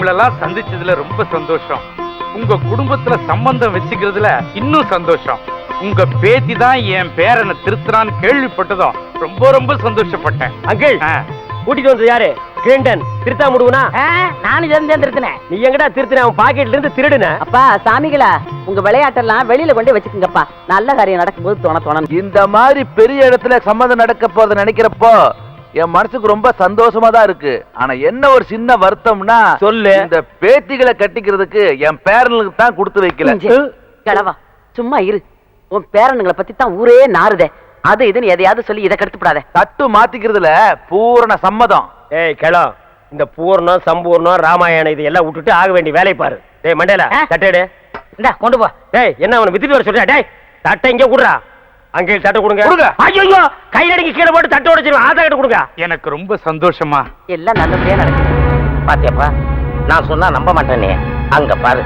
உங்களெல்லாம் சந்திச்சதுல ரொம்ப சந்தோஷம். உங்க குடும்பத்துல சம்பந்தம் வச்சுக்கிறதுல இன்னும் சந்தோஷம். உங்க பேத்தி தான் என் பேரனை திருத்துறான்னு கேள்விப்பட்டதும் ரொம்ப ரொம்ப சந்தோஷப்பட்டேன். அங்கிள் கூட்டிட்டு வந்தது யாரு? கிளின்டன் திருத்தா முடுவனா? நானும் இதை திருத்தினேன். நீ எங்கடா திருத்தின? அவன் பாக்கெட்ல இருந்து திருடுன. அப்பா சாமிகளா, உங்க விளையாட்டெல்லாம் வெளியில கொண்டு வச்சுக்கோங்கப்பா. நல்ல காரியம் நடக்கும்போது தோண இந்த மாதிரி பெரிய இடத்துல சம்மந்தம் நடக்க போறத நினைக்கிறப்போ என் மனசுக்கு ரொம்ப சந்தோஷமா தான் இருக்கு. ஆனா என்ன ஒரு சின்ன வருத்தம்னா, சொல்லு. இந்த பேத்திகளை கட்டிக்கிறதுக்கு என் பேரனுக்கு தான் கொடுத்து வைக்கல. கிழவா சும்மா இரு. உன் பேரனுங்களை பத்தி தான் ஊரே நாறுதே. அது இதுன்னு எதையாவது சொல்லி இதை கெடுத்துப்படாத. தட்டு மாத்திக்கிறதுல பூரண சம்மதம். ஏய் கிளம், இந்த பூர்ணம் சம்பூர்ணம் ராமாயணம் இது எல்லாம் விட்டுட்டு ஆக வேண்டிய வேலை பாரு. டேய் மண்டேலா தட்டேடு. இந்தா கொண்டு போ. டேய் என்ன அவனை வித்துட்டு வர சொல்ற? டேய் தட்டை இங்க குடுறா. அங்கே தட்டை கொடுங்க. ஐயோ கையில அடிக்க கீழே போட்டு தட்டை உடைச்சிருவேன். ஆதா கிட்ட கொடுங்க. எனக்கு ரொம்ப சந்தோஷமா. எல்லாம் நல்லபடியா நடக்குது. பாத்தியாப்பா, நான் சொன்னா நம்ப மாட்டேனே. அங்க பாரு.